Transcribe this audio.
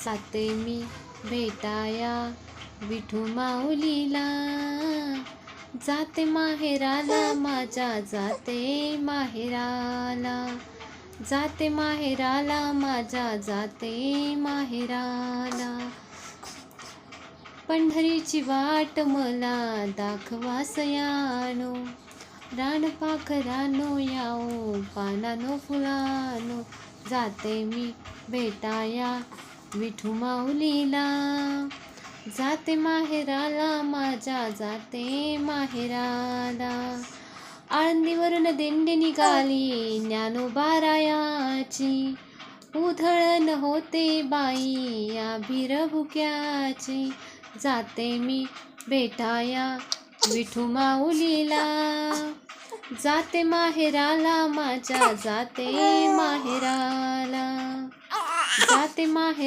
जाते मी भेटाया विठू माऊलीला. जाते माहेराला माझ्या, जाते माहेराला. जाते माहेराला माझ्या, जाते माहेराला. पंढरीची वाट मला दाखवा सयानो. रानपाखरानो याओ, पानानो फुलानो. जाते मी भेटाया विठू माऊलीला. जाते माहेराला माझ्या, जाते माहेराला. आळंदीवरून दिंडी निघाली ज्ञानोबारायाची. उधळण होते बाई या भिरभुक्याची. जाते मी भेटाया विठू माऊलीला. जाते माहेराला माझ्या, जाते माहेराला. जाते माहेर